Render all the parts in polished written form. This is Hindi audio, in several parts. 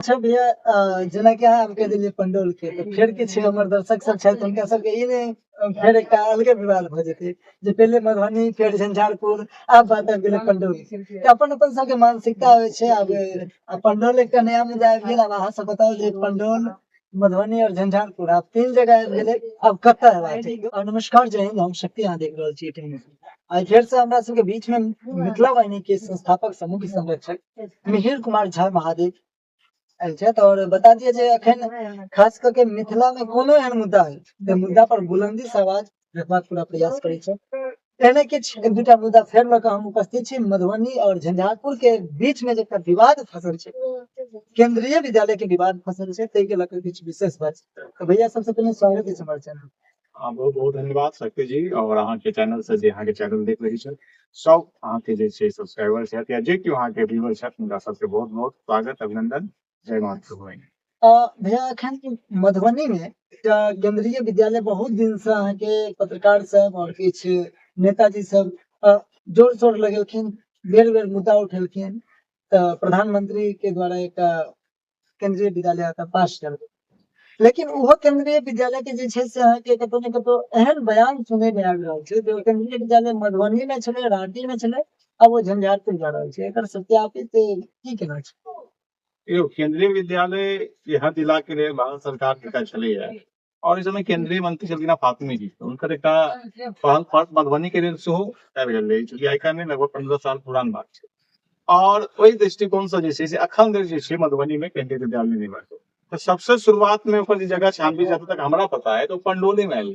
अच्छा भैया जेना कि अहाँ कहि देलियै पंडौल के तऽ फेर किछु हमर दर्शक सब छथि हुनका सबके ई नहि फेर एकटा अलगे विवाद भऽ जेतै जे पहिले मधुबनी फेर झंझारपुर आब बात आबि गेलै पंडौल तऽ अपन अपन सबके मानसिकता होइ छै आब पंडौल एकटा नया मुद्दा आबि गेल। आब अहाँ सब बताउ जे पंडौल मधुबनी और झंझारपुर आब तीन जगह आबि गेलै, आब कतऽ हेबाक छै। और नमस्कार, जय हिंद, हम शक्ति, अहाँ देख रहल छी टीवी। आइ फेर से हमरा सबके बीच में मिथिला वाहिनी के संस्थापक समूह के संरक्षक मिहिर कुमार झा महादेव आयल छथि और बता दिए जे अखन खास करके मिथिला में कोनो एहन मुद्दा है जे मुद्दा पर बुलंदी से आवाज रखबाक पूरा प्रयास करै छै। एहने किछु एक दूटा मुद्दा फेर लऽ कऽ हम उपस्थित छी। मधुबनी और झंझारपुर के बीच में जे एकटा विवाद फंसल छै, केंद्रीय विद्यालय के विवाद फंसल छै, ताहि के लऽ कऽ किछु विशेष बात छै। तो भैया सबसे पहले स्वागत है हमारे चैनल। बहुत बहुत धन्यवाद शक्ति जी और अहाँ के चैनल से जे अहाँ के चैनल देख रही छै सब अहाँ के जे छै सब्सक्राइबर छथि या जे केओ अहाँ के व्यूअर छथि हुनका सबके बहुत बहुत स्वागत अभिनंदन। जय माता। भैया अखन मधुबनी में केंद्रीय विद्यालय बहुत दिन से अहाँ के पत्रकार सब और किछु नेताजी सब जोर शोर लगेलखिन, बेर बेर मुद्दा उठेलखिन तऽ प्रधानमंत्री के द्वारा एक केंद्रीय विद्यालय का पास कर, लेकिन वो केंद्रीय विद्यालय के जे छै से अहाँ के कतौ ने कतौ एहन बयान सुनै में आबि रहल छै जे केंद्रीय विद्यालय मधुबनी में छलै, रांची में छलै, अब वो झंझारपुर जा रहल छै। एकर सत्यापित की केना छै? केंद्रीय विद्यालय हर जिला के लिए भारत सरकार के चले और इस समय केंद्रीय मंत्री छलखिन फातमी जी, उनकर एक पहल मधुबनी के लेल सेहो कयल गेल रहै, चूँकि आइ काल्हि लगभग 15 साल पुरान बात छै और ओहि दृष्टिकोण से जे छै से अखन धरि जे छै मधुबनी में केंद्रीय विद्यालय नहीं बाटे। तो सबसे शुरुआत में ओकर जगह छानबीन जहाँ तक हमरा पता है तो पंडौली में आयल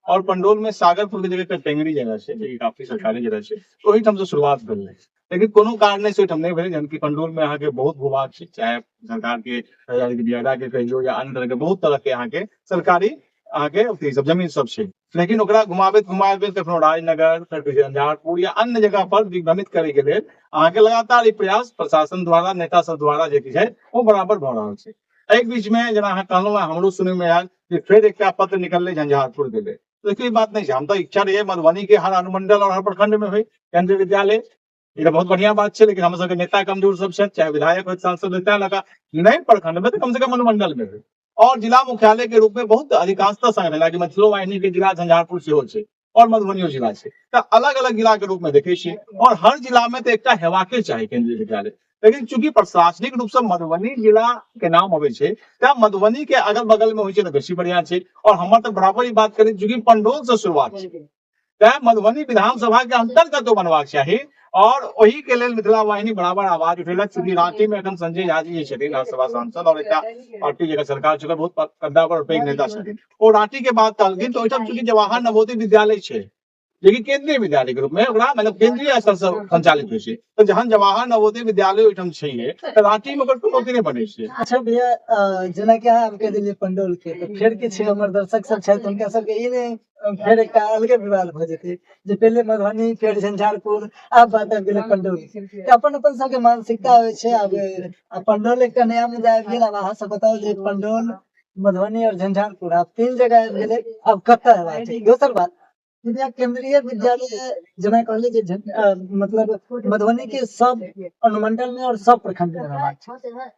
और पंडौल में सागरपुर के जगह टेंगरी जगह है जो काफी सरकारी जगह है, तो वही से शुरुआत भेल रहे। लेकिन कोनो कारण से नहीं भेल, जबकि पंडौल में अहाँ के बहुत भूभाग है, चाहे सरकार के बियाडा के कहियो या अन्य तरह के बहुत तरह के अहाँ के सरकारी अहाँ के सब जमीन सब है, लेकिन ओकरा घुमाबैत घुमाबैत कखनो राजनगर फिर झंझारपुर या अन्य जगह पर दिग्भ्रमित करे के लेल अहाँ के लगातार प्रयास प्रशासन द्वारा नेता सब द्वारा जे है वो बराबर भ रहल छै। एक बीच में जेना अहाँ कहलहुँ हमरो सुनै में आयल जे फेर एक पत्र निकलले झंझारपुर के लिए, तो देखिए बात नहीं है, हम तो इच्छा रही है मधुबनी के हर अनुमंडल और हर प्रखंड में हुई केंद्रीय विद्यालय, ये बहुत बढ़िया बात है। लेकिन हम सबके नेता कमजोर सब छै, चाहे विधायक हो सांसद नेता लगा नहीं प्रखंड में तो कम से कम अनुमंडल में हुई और जिला मुख्यालय के रूप में बहुत अधिकांशतः संग कि मिथिलो वाहिनी के जिला झंझारपुर सेहो छै और मधुबनी जिला है, तो अलग अलग जिला के रूप में देखे छियै और हर जिला में तो एक हेबाके चाही केंद्रीय विद्यालय। लेकिन चूंकि प्रशासनिक रूप से मधुबनी जिला के नाम अबै छै त मधुबनी के अगल बगल में होइ छै तो बेसी बढ़िया छै और हमर तो बराबर ही बात करी चूंकि पंडौल से शुरुआत छै त मधुबनी विधानसभा के अंतर्गत बनबाक चाही और वही के लेल मिथिला वाहिनी बराबर आवाज उठेलक। चूंकि रांची में एखन संजय झा जी छथिन राज्यसभा सांसद और एक पार्टी जगह सरकार चुके बहुत कद्दावर पैघ नेता छथिन, ओ रांची के बात कहलखिन तो ओहिठाम चूंकि जवाहर नवोदय विद्यालय छै लेकिन केंद्रीय विद्यालय के रूप में मतलब केंद्रीय स्तर से संचालित होइ छै, तो जहन जवाहर नवोदय विद्यालय ओहिठाम छै तो रांची में ओकर कोनो नहीं बनै छै। अच्छा भैया जेना कि अहाँ कहि देलियै पंडौल के तऽ फेर किछु हमर दर्शक सब छथि हुनका सबके ई नहि फेर एकटा अलगे विवाद भऽ जेतै जे पहिले मधुबनी फेर झंझारपुर आब बात आबि गेलै पंडौल। तऽ अपन अपन सबके मानसिकता होइ छै। आब पंडौल एकटा नया मुद्दा आबि गेल। आब अहाँ सब बताउ जे पंडौल मधुबनी और झंझारपुर आब तीन जगह आबि गेलै, आब कतऽ हेबाक छै। दोसर बात केंद्रीय विद्यालय जेना कहले जे मतलब मधुबनी के सब अनुमंडल में और सब प्रखंड में हेबाक छै,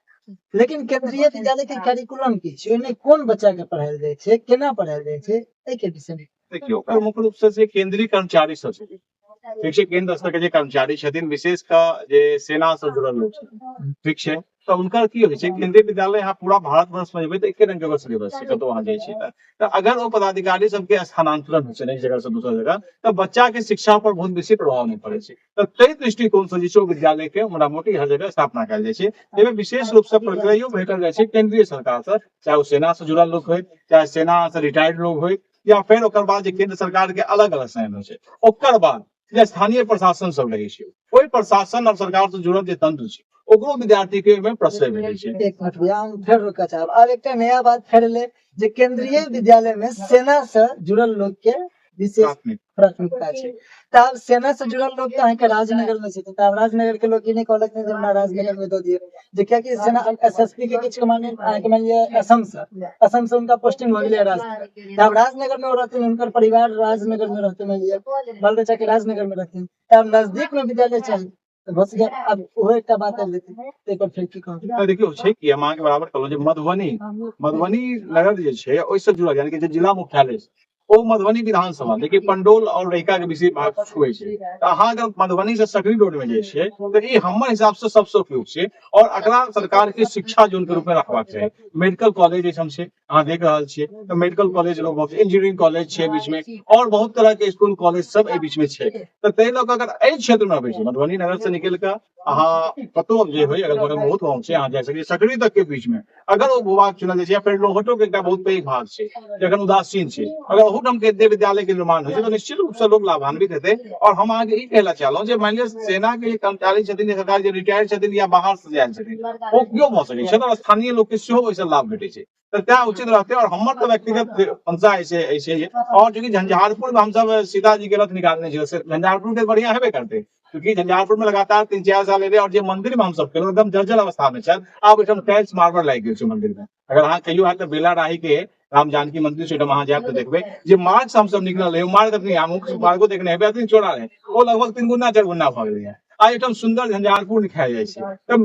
लेकिन केंद्रीय विद्यालय के करिकुलम की छै, ओहिमे कोन बच्चा के पढ़ायल जाय छै, केना पढ़ायल जाय छै, एहि के विषय में देखियो प्रमुख रूप से केंद्रीय कर्मचारी सब छै, ठीक छै, केंद्र स्तर के जे कर्मचारी छथिन विशेष कऽ जे सेना से जुड़ल लोग छै, ठीक छै, तो उनकर की होइ छै केंद्रीय विद्यालय यहाँ पूरा भारत वर्ष में जेबै तो एके रंग के सिलेबस छै, कतौ अहाँ जाइ छी तो अगर वो पदाधिकारी सबके स्थानांतरण होइ छै एक जगह से दूसरा जगह तो बच्चा के शिक्षा पर बहुत बेसी प्रभाव नहीं पड़े छै। तो ताहि दृष्टिकोण से जे विद्यालय के मोटा मोटी हर जगह स्थापना कयल जाइ छै, एहिमे विशेष रूप से प्रक्रिया भेटल जाइ छै केंद्रीय सरकार से, चाहे वो सेना से जुड़ल लोग हो, चाहे सेना से रिटायर्ड लोग हो, या फिर ओकर बाद जे केंद्र सरकार के अलग अलग संयंत्र छै, ओकर बाद जे स्थानीय प्रशासन सब रहे छै ओहि प्रशासन और सरकार से जुड़ल जे तंत्र छै ओकरो विद्यार्थी के में प्रश्रय मिले छै। एक मिनट भैया हम फेर रुका चाहब। अब एक नया बात फेर ले जे केंद्रीय विद्यालय में सेना से जुड़ल लोग के विशेष प्राथमिकता छै। तब सेना से जुड़ल लोग तो अहाँके राजनगर में छथिन, तब राजनगर के लोग ई नहीं कहलक जे हमरा राजनगर में दऽ दियौ, जे कियाकि सेना एसएसपी के किछु माने अहाँके मान लिअ असम से उनका पोस्टिंग हो गेलै राजनगर, तब राजनगर में वो रहथिन, उनकर परिवार राजनगर में रहते, मान लिअ बाल बच्चा के राजनगर में रहथिन, तब नजदीक में विद्यालय चाहिए तो बस गया अब वो एक बात कर लेते हैं एक बार फिर की कहूँ देखियो छै कि हम अहाँ के बराबर कहलहुँ जे मधुबनी नगर जे छै ओहिसँ जुड़ल यानी कि जे जिला मुख्यालय छै ओ मधुबनी विधानसभा देखिए पंडोल और रैका के विषय भाग छुए छै तऽ अहाँ अगर मधुबनी से सकरी रोड में जे छै तऽ ई हमर हिसाब से सबसे उपयुक्त छै और एकरा सरकार के शिक्षा जोन के रूप में रखबाक चाही मेडिकल कॉलेज एहिठाम छै अहाँ देख रहल छियै तऽ मेडिकल कॉलेज लोग बहुत इंजीनियरिंग कॉलेज छै बीच में और बहुत तरह के स्कूल कॉलेज सब एहि बीच में छै तऽ ताहि लऽ कऽ अगर एहि क्षेत्र में अबै छै मधुबनी नगर से निकल कऽ अहाँ कतौ जे होय अगर बगल में बहुत गाँव छै अहाँ जा सकै सकरी तक के बीच में अगर वो भूभाग चुनल जाइ छै या फेर लोहटो के एकटा बहुत पैघ भाग छै जखन उदासीन छै अगर ओहूठाम के विद्यालय के निर्माण होइ छै तो निश्चित रूप से लोग लाभान्वित हेतै और हम अहाँके ई कहला चाहलहुँ जे मानि लिअ सेना के कर्मचारी छथिन या सरकार जे रिटायर छथिन या बाहर से जायल छथिन ओ केओ भऽ सकै छै और स्थानीय लोग के सेहो ओहिसँ लाभ भेटै छै तऽ त्या उचित रहते और हमर तो व्यक्तिगत मंशा ऐसे और चूंकि झंझारपुर में हम सब सीता जी के रथ निकालने छै झंझारपुर के बढ़िया हेबे करते क्योंकि झंझारपुर में लगातार 3-4 साल एले और जे मंदिर में हम सब केलहुँ एकदम जर्जर अवस्था में छल आब एकदम टाइल्स मार्बल लागि गेल छै मंदिर में अगर अहाँ कहियो है तो बेला राही के राम जानकी मंदिर से वहां जायब तो देखबे जे मार्ग से हम सब निकल रहे मार्ग अपनी मुख्य मार्गो देखने हेबे अतनी चौड़ा रहे वो लगभग 3 गुना 4 गुना भऽ गेलै आ एकदम सुंदर झंझारपुर लिखायल जाइ छै तऽ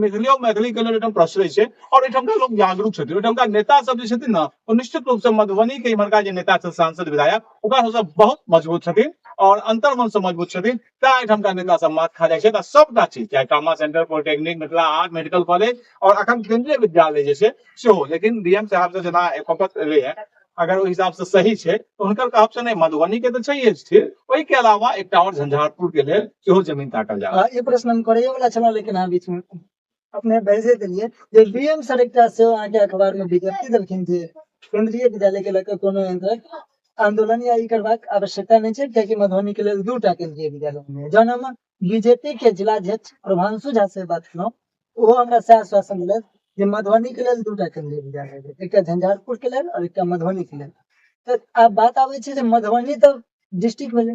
मैथिली के लेल एकदम प्रचलित छै और एहिठामका लोग जागरूक छथिन ओहिठामका नेता सब जे छथिन ने ओ निश्चित रूप से मधुबनी के इम्हरका जे नेता छथिन सांसद विधायक ओकरा सबसँ बहुत मजबूत छथिन और अंतर्मन से मजबूत छथिन तैं एहिठामका नेता सब मात खा जाइ छै तऽ सबटा चीज चाहे trauma centre polytechnic Mithila art medical college और अखन केंद्रीय विद्यालय जे छै सेहो लेकिन डीएम साहब से जेना एकपत एलै है अगर ओहि हिसाब से सही छै तो हुनकर कहब से नहीं मधुबनी के तो चाहिए छै ओहि के अलावा एकटा और झंझारपुर के लेल सेहो जमीन ताकल जाए ये प्रश्न हम करैये वाला छलहुँ लेकिन अहाँ बीच में अपने भेजे देलिए जे डीएम सर एकटा सेहो अहाँके अखबार में विज्ञप्ति देलखिन जे केंद्रीय विद्यालय के लऽ कऽ कोनो एहन आंदोलन या ई करबाक आवश्यकता नहीं छै कियाकि मधुबनी के लेल 2टा केंद्रीय विद्यालय में जहन हम बीजेपी के जिलाध्यक्ष प्रभांशु झा से बात केलहुँ ओहो हमरा से आश्वासन मिलल जे मधुबनी के लेल 2टा केंद्रीय विद्यालय है एकटा झंझारपुर के लेल और एकटा मधुबनी के लेल तऽ आब बात आबै छै जे मधुबनी तो डिस्ट्रिक्ट भेलै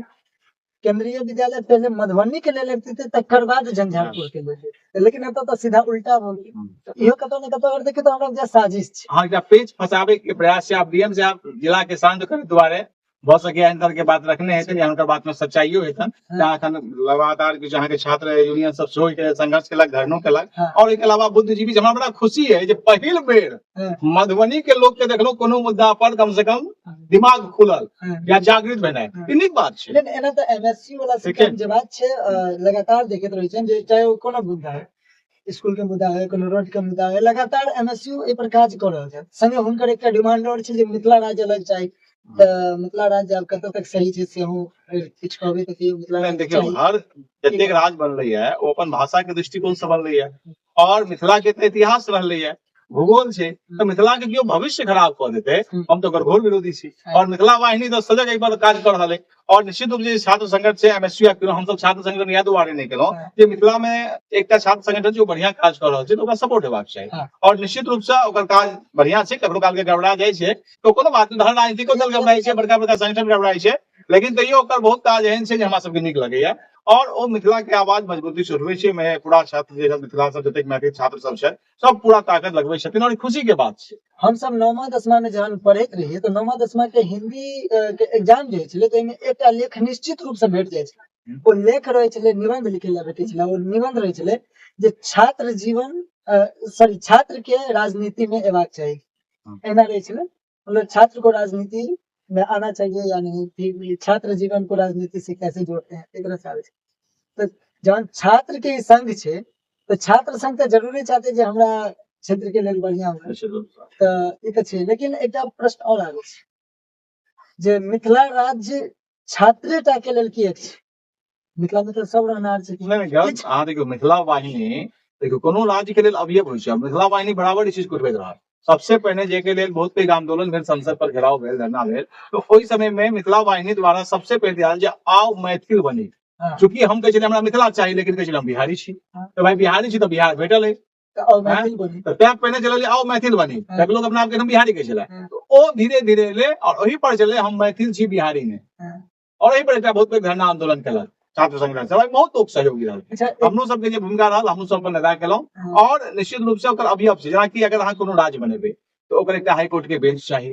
केंद्रीय विद्यालय पहले मधुबनी के लेल लगते थे तकर बाद झंझारपुर के लेल लेकिन एतऽ तो सीधा उल्टा हो गेल इहो कतौ ने कतौ अगर देखे तो हमरा साजिश छै हाँ एकटा पेच फंसाबे के प्रयास से आप डीएम से आप जिला के शांत करे दुआरे भऽ सके एहन तरह के बात रखने हेतै या हुनकर बात में सच्चाइयो हेतन अखन लगातार किछु अहाँके छात्र यूनियन सब सेहो के संघर्ष केलक धरनो केलक और एके अलावा बुद्धिजीवी हमरा बड़ा खुशी है जे पहिल बेर मधुबनी के लोग के देखलो कोनो मुद्दा पर कम से कम दिमाग खुलल या जागृत भेनाइ ई नीक बात छै लेकिन एना तऽ एमएससी वाला सिस्टम जे बात छै लगातार देखैत रहै छै जे चाहे कोनो मुद्दा है स्कूल के मुद्दा है कोनो रोड के मुद्दा है लगातार एमएसयू ए पर काज कर रहल छै संगे हुनकर एकटा डिमांड और छै जे मिथिला राज्य अलग चाही मिथिला राज्य आब कतऽ तक सही छै सेहो किछु कहबै तऽ मिथिला राज्य देखियौ हर जतेक राज्य बनलै है ओ अपन भाषा के दृष्टिकोण से बनलै है और मिथिला के तऽ इतिहास रहलै है भूगोल छै तऽ मिथिला के केओ भविष्य खराब कऽ देतै हम तो घोर विरोधी छी और मिथिला वाहिनी तो सजग एक बार काज कर रहल है और निश्चित रूप से छात्र संगठन से एमएसयू हम सब छात्र संगठन इएह दुआरे नहीं केलहुँ जे मिथिला में एकटा छात्र संगठन जो बढ़िया काज कर रहल छै तऽ ओकरा सपोर्ट हेबाक चाही और निश्चित रूप से ओकर काज बढ़िया छै कखनो काल के गड़बड़ा जाइ छै तो कोनो बात नहीं राजनीतिको दल गड़बड़ाई छै बड़का बड़का संगठन गड़बड़ाई छै लेकिन तैयो ओकर बहुत काज एहन छै जे हमरा सबके नीक लगैया और ओ मिथिला के आवाज मजबूती से उठबै छै मैं पूरा छात्र जे मिथिला सब जतेक मैथिल छात्र सब छै सब पूरा ताकत लगबै छथिन और खुशी के बात छै हम सब 9मा 10मा में जहन पढ़ैत रहिए तो 9मा 10मा के हिंदी के एग्जाम जे छलै तो एकटा लेख निश्चित रूप से भेट जाइ छै ओ लेख रहै छलै निबंध लिखे ला भेटै छलै ओ निबंध रहै छलै जे छात्र जीवन छात्र के राजनीति में एबाक चाही एना रहै छलै मतलब छात्र को राजनीति में आना चाहिए या नहीं फिर छात्र जीवन को राजनीति से कैसे जोड़ते हैं एक तरह से आबै छै तो जहन छात्र के संघ छै तो छात्र संघ तो जरूरी चाहते जे हमरा क्षेत्र के लेल बढ़िया हो तऽ ई तऽ छै लेकिन एकटा प्रश्न और आबै छै जे मिथिला राज्य छात्रेटा के लेल किएक छै मिथिला में तो सब रहनार छै नहीं अहाँ देखियौ मिथिला वाहिनी देखियौ कोनो राज्य के लेल अभियब होइ छै मिथिला वाहिनी बराबर ई चीज करबैत रहल सबसे पहिने जेके लेल बहुत पैघ आंदोलन भेल संसद पर घेराव भेल धरना भेल तो ओहि समय में मिथिला वाहिनी द्वारा सबसे पहले ध्यान जे आओ मैथिल बनी चूंकि हम कहै छलियै हमरा मिथिला चाही लेकिन कहै छलियै हम बिहारी छी तो भाई बिहारी छी तो बिहार भेटल है तैं पहिने चलल आओ मैथिल बनी लोग अपना आपके हम बिहारी कहै छलै तो ओ धीरे धीरे एलै और ओहि पर चललै हम मैथिल छी बिहारी ने और एहि पर एकटा बहुत पैघ धरना आंदोलन केलक छात्र संगठन से बहुत लोग सहयोगी रहल हमनो सबके जे भूमिका रहल हमहूँ सब अपन अदा केलहुँ और निश्चित रूप से ओकर अभियब छै जेनाकि अगर अहाँ कोनो राज्य बनेबै तो ओकर एकटा हाईकोर्ट के बेंच चाही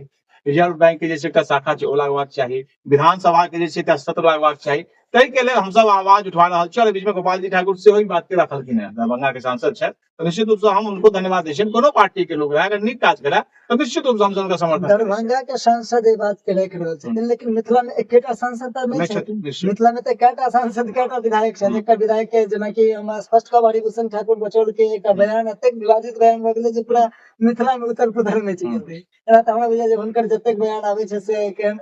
रिजर्व बैंक के जे एकटा शाखा छै ओ लगबाक चाही विधानसभा के जे छै एकटा सत्र लगबाक चाही तई के लिए हम सब आवाज उठा रहा छे। और बीच में गोपाल जी ठाकुर से वही बात के रखलखिन है, दरभंगा के सांसद छे, तो निश्चित रूप से हम उनको धन्यवाद दै छियनि। कोनो पार्टी के लोग रहे, अगर नीक काज करे तो निश्चित रूप से हम सब उनका समर्थन करै छियै। दरभंगा के सांसद ये बात के रख रहल छथिन, लेकिन मिथिला में एकेटा सांसद त नहीं छथिन। निश्चित मिथिला में तो कएटा सांसद कएटा विधायक छथि। एकटा विधायक के जेना कि हम स्पष्ट कब हरिभूषण ठाकुर बचौल के एकटा बयान एतेक विवादित बयान भ गेलै जे पूरा मिथिला में उथल पुथल मचि गेलै। एना त हमरा बुझाय जे हुनकर जतेक बयान आबै छै से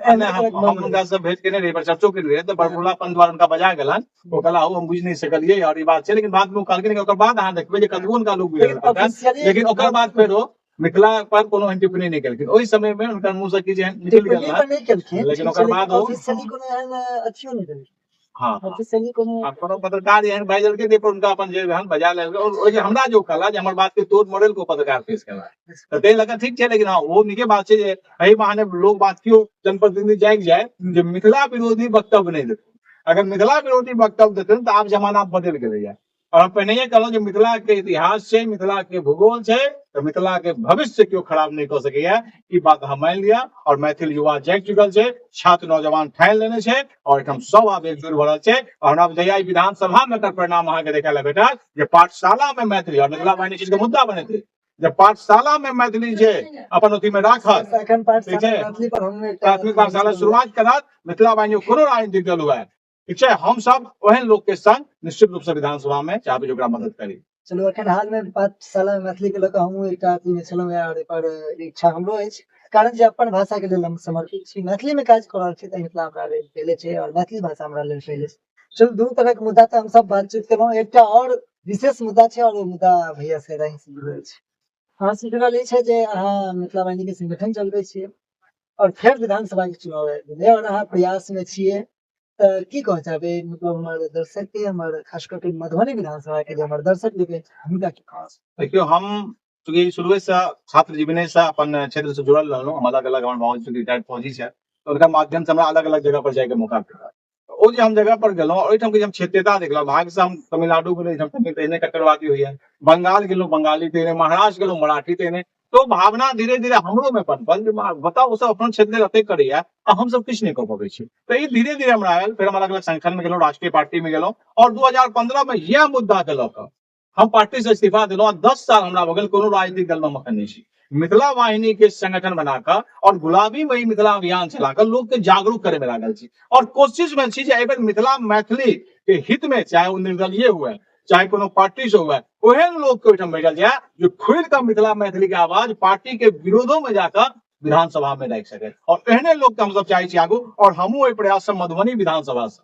हम उनका सब भेज के नहीं रहे, पर चर्चो के रहे, तो बड़बुलापन द्वारा उनका बजा गेलन। वो कहला हम बुझ नहीं सकलिए और ई बात छै, लेकिन बाद में वो कहलखिन कि ओकर बाद अहाँ देखबै जे कतबो उनका लोग बुझल रहतै, लेकिन ओकर बाद फेर वो मिथिला पर कोनो एहन टिप्पणी नहीं केलखिन। ओहि समय में उनकर मुंह से की जे निकल टिप्पणी गेल पर नहीं केलखिन, लेकिन ओकर बाद वो ऑफिशियली कोनो एहन अथियो नहीं देलखिन। हाँ ऑफिशियली कोनो कोनो पत्रकार एहन बाजल के पर उनका अपन जे रहन बजा लेल। और ओ जे हमरा जो कहला जे हमर बात के तोड़ मॉडल को पत्रकार पेश केला, तो तै लगा ठीक छै, लेकिन हाँ वो निके बात छै जे एही बहाने लोग बात कियो जनप्रतिनिधि जाग जाए जे मिथिला विरोधी वक्तव्य नहीं देते। अगर मिथिला विरोधी वक्तव्य देते तो आब जमाना बदल गेलै है। और हम पहिने कहलहुँ जे मिथिला के इतिहास छै, मिथिला के भूगोल छै, तो मिथिला के भविष्य क्यों खराब नहीं कर सकैया, ई बात हम मान लिया। और मैथिल युवा जाग चुकल छै, छात्र नौजवान ठानि लेने छै, और हम सब आब एकजुट भ रहल छै। और हमरा जहिया विधानसभा में एकर परिणाम अहाँ के देखे ला भेटत जे पाठशाला में मैथिली और मिथिला वाहिनी चीज के मुद्दा बनेतै। जब पाठशाला में मैथिली छै अपन अथी में राखत, एखन ठीक छै, मैथिली पर हम प्राथमिक पाठशाला शुरुआत करत, मिथिला वाहिनी कोनो राजनीतिक दल हुए, ठीक छै, हम सब ओहन लोग के संग निश्चित रूप से विधानसभा में चाहबै जे ओकरा मदद करी। चलो एखन हाल में पाठशाला में मैथिली के लऽ हमहूँ एकटा अथी में छलहुँ है, और एकर इच्छा हमरो अछि, कारण जे अपन भाषा के लेल हम समर्पित छी, मैथिली में काज कऽ रहल छी, तऽ मिथिला हमरा लेल पहले छै और मैथिली भाषा हमरा लेल पहले छै। चलो दू तरह के मुद्दा तऽ हम सब बातचीत केलहुँ, एकटा और विशेष मुद्दा छै, और ओ मुद्दा भैया से रही से जुड़ल छै। हाँ से जुड़ल ई छै जे अहाँ मिथिला वाहिनी के संगठन चलबै छियै और फेर विधानसभा के चुनाव आबि गेलै और अहाँ प्रयास में छियै, तऽ की कहऽ चाहबै मतलब हमर दर्शक के, हमर खास करके मधुबनी विधानसभा के जे हमर दर्शक लोग हुनका की कहब? देखियो हम चूंकि शुरुए से छात्र जीवने से अपन क्षेत्र से जुड़ल रहलहुँ, हम अलग अलग हमर बाबूजी चूंकि रिटायर्ड फौजी छै, तो उनका माध्यम से हमरा अलग अलग जगह पर जाए के मौका भेटल। ओ जे हम जगह पर गेलहुँ, ओहिठाम के जे हम क्षेत्रीयता देखलहुँ, भाग्य से हम तमिलनाडु गेलहुँ, एहिठाम तमिल एहने कट्टरवादी होइए, बंगाल गेलहुँ बंगाली तेहने, महाराष्ट्र गेलहुँ मराठी तेहने, तो भावना धीरे धीरे हमरो में पनपल जे बताओ ओ सब अपन क्षेत्र एते करैया आ हम सब किछु नहीं कऽ पबै छी। तो ई धीरे धीरे हमरा आयल, फिर हम अलग अलग संगठन में गेलहुँ, राष्ट्रीय पार्टी में गेलहुँ, और 2015 में यह मुद्दा के लऽ कऽ हम पार्टी से इस्तीफा दिलहुँ। 10 साल हमरा भऽ गेल कोनो राजनीतिक दल में हम अखन नहीं छी। मिथिला वाहिनी के संगठन बनाकर और गुलाबी मई मिथिला अभियान चलाकर लोग के जागरूक करे में लागल छी, और कोशिश में छी जे एहि बेर मिथिला मैथिली के हित में, चाहे वो निर्दलीय हुए चाहे कोनो पार्टी से हुए, ओहन लोग के ओहिठाम भेजल जाए जो खुल कर मिथिला मैथिली के आवाज पार्टी के विरोधों में जाकर विधानसभा में राखि सके। और एहने लोग के हम सब चाहे छी आगू, और हमहूँ एहि प्रयास से मधुबनी विधानसभा से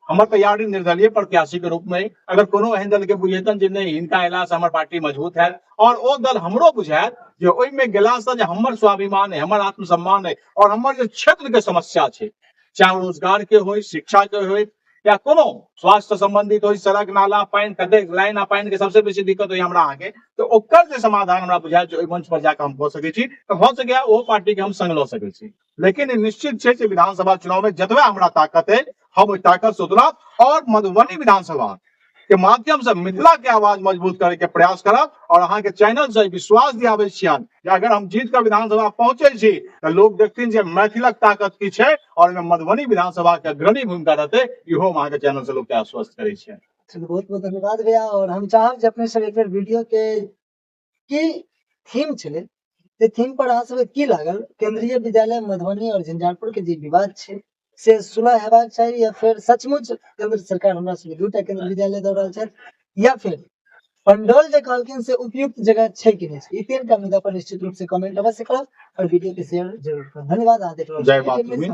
हमर तैयारी निर्दलीय प्रत्याशी के रूप में, अगर कोनो एहन दल के बुझेतन जे नहीं हिनका अयला से हमर पार्टी मजबूत है, और ओ दल हमरो बुझायत जे ओहि में गेला से जे हमर स्वाभिमान है, हमर आत्मसम्मान है, और हमर जे क्षेत्र के समस्या छै, चाहे रोजगार के हो, शिक्षा के हो, या कोनो स्वास्थ्य संबंधित हो, सड़क नाला पानी कते लाइन आ पानी के सबसे बेसी दिक्कत होई हमरा आगे, तो ओकर जे समाधान हमरा बुझाय जे ओहि मंच पर जाकर हम कऽ सकै छी, तऽ भऽ सकैया ओ पार्टी के हम संग लऽ सकै छी। लेकिन ई निश्चित छै जे विधानसभा चुनाव में जतबे हमरा ताकत है, हम ओहि ताकत से उतरब और मधुबनी विधानसभा के माध्यम से मिथिला के आवाज मजबूत करे के प्रयास करब। और अहाँ के चैनल से विश्वास दियाबै छियन जे अगर हम जीत कर विधानसभा पहुंचे छी तऽ लोग देखथिन जे मैथिलक ताकत की छै, और एहिमे मधुबनी विधानसभा के अग्रणी भूमिका रहतै, इहो हम अहाँ के चैनल से लोग के आश्वस्त करै छियन। चलो बहुत बहुत धन्यवाद भैया। और हम चाहब जे अपने सब एक बेर वीडियो के की थीम छलै, ते थीम पर अहाँ सब की लागल, केंद्रीय विद्यालय मधुबनी और झंझारपुर के जे विवाद छै से सुलह हेबाक चाही, या फिर सचमुच केंद्र सरकार हमरा सबके दूटा केंद्रीय विद्यालय दऽ रहल छथि, या फिर पंडौल जे कहलखिन से उपयुक्त जगह छै कि नहीं छै? ई तीनटा मुद्दा पर निश्चित रूप से कमेंट अवश्य करब और वीडियो के शेयर जरूर करब। धन्यवाद। जय मातृभूमि।